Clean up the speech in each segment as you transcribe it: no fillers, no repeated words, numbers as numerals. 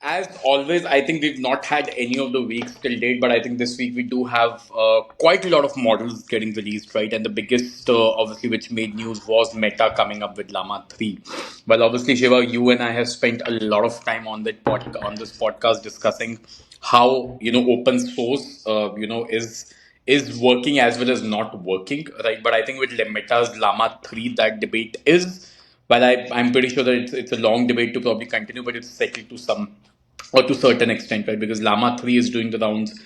As always, I think we've not had any of the weeks till date, but I think this week we do have quite a lot of models getting released, right? And the biggest, obviously, which made news was Meta coming up with Llama 3. Well, obviously, Shiva, you and I have spent a lot of time on on this podcast discussing how open source is working as well as not working, right? But I think with Meta's Llama 3, that debate is, well, I'm pretty sure that it's a long debate to probably continue, but it's settled to some or to certain extent, right? Because Llama 3 is doing the rounds,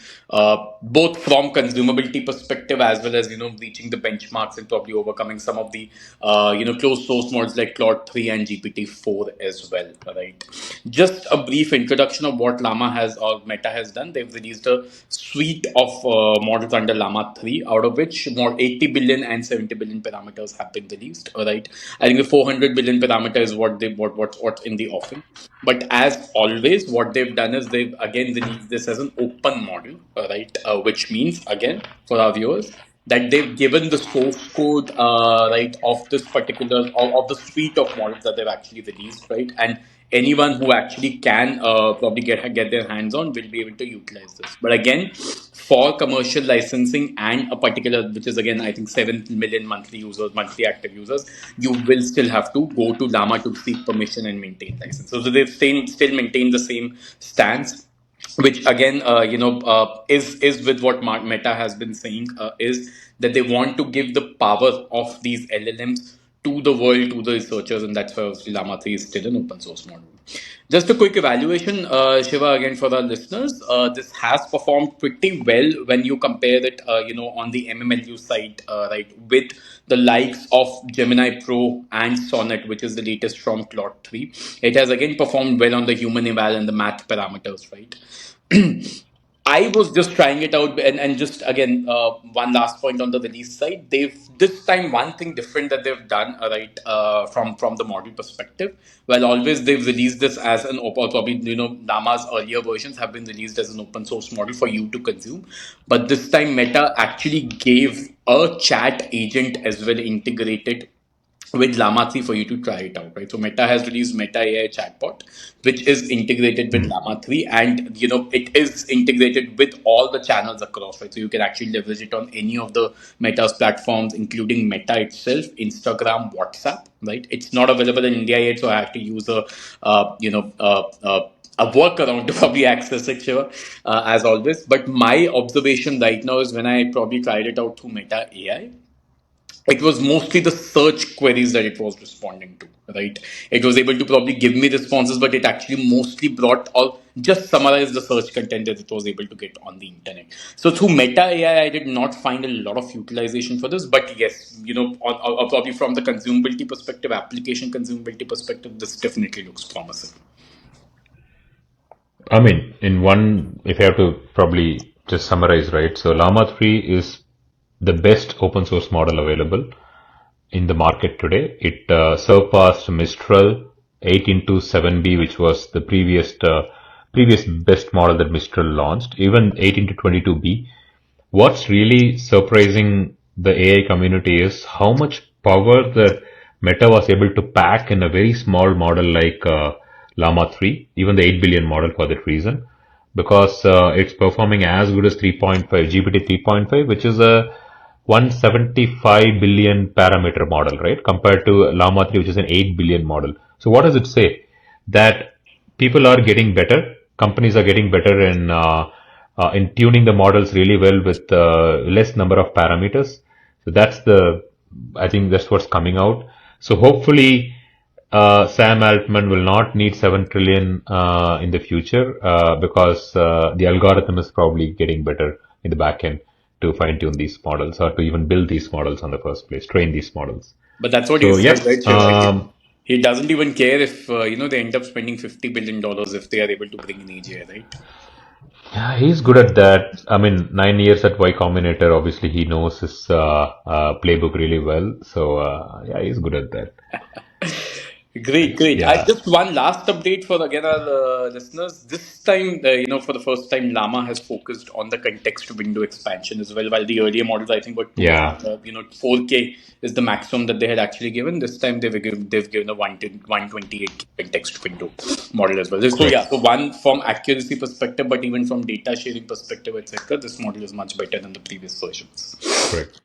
both from consumability perspective as well as reaching the benchmarks and probably overcoming some of the closed source models like Claude 3 and GPT-4 as well, right? Just a brief introduction of what Llama has or Meta has done. They've released a suite of models under Llama 3, out of which more 80 billion and 70 billion parameters have been released. All right, I think the 400 billion parameter is what's in the offing. But as always, what they've done is they've again released this as an open model, all right, which means again for our viewers that they've given the source code right of this particular of the suite of models that they've actually released, right, and anyone who actually can probably get their hands on will be able to utilize this. But again, for commercial licensing and a particular, which is again I think 7 million monthly users, monthly active users, you will still have to go to Llama to seek permission and maintain license. So they've still maintained the same stance, which again is with what Meta has been saying, is that they want to give the power of these LLMs to the world, to the researchers, and that's why obviously Llama 3 is still an open source model. Just a quick evaluation, Shiva, again for our listeners. This has performed pretty well when you compare it, on the MMLU side, right, with the likes of Gemini Pro and Sonnet, which is the latest from Claude 3. It has again performed well on the human eval and the math parameters, right? I was just trying it out, and just again, one last point on the release side. They've this time one thing different that they've done, right, from the model perspective. Well, always they've released this as an open, or probably Llama's earlier versions have been released as an open source model for you to consume, but this time Meta actually gave a chat agent as well integrated with Llama 3 for you to try it out, right? So Meta has released Meta AI chatbot, which is integrated with Llama 3, and it is integrated with all the channels across, right? So you can actually leverage it on any of the Meta's platforms, including Meta itself, Instagram, WhatsApp, right? It's not available in India yet, so I have to use a workaround to probably access it, sure, as always. But my observation right now is when I probably tried it out through Meta AI, it was mostly the search queries that it was responding to, right? It was able to probably give me responses, but it actually mostly brought or just summarized the search content that it was able to get on the internet. So through Meta AI, I did not find a lot of utilization for this, but yes, or probably from the consumability perspective, application consumability perspective, this definitely looks promising. I mean, in one, if I have to probably just summarize, right? So Llama 3 is the best open source model available in the market today. It surpassed Mistral 8 into 7B, which was the previous best model that Mistral launched, even 8 into 22B. What's really surprising the AI community is how much power the Meta was able to pack in a very small model like Llama 3, even the 8 billion model for that reason, because it's performing as good as 3.5, GPT 3.5, which is a 175 billion parameter model, right? Compared to Llama 3, which is an 8 billion model. So what does it say? That people are getting better, companies are getting better in tuning the models really well with less number of parameters. So I think that's what's coming out. So hopefully, Sam Altman will not need 7 trillion in the future because the algorithm is probably getting better in the back end to fine tune these models or to even build these models on the first place, train these models. But that's what he So, said, yep. right, Shiva? He doesn't even care if they end up spending $50 billion if they are able to bring in AGI, right? Yeah, he's good at that. I mean, 9 years at Y Combinator, obviously he knows his playbook really well. So, yeah, he's good at that. Great, great. I Yeah. just one last update for again our listeners. This time, for the first time, Llama has focused on the context window expansion as well. While the earlier models, I think, were Yeah. 4K is the maximum that they had actually given. This time, they've given a 128K context window model as well. So Correct. yeah, so one from accuracy perspective, but even from data sharing perspective, etc., this model is much better than the previous versions. Correct.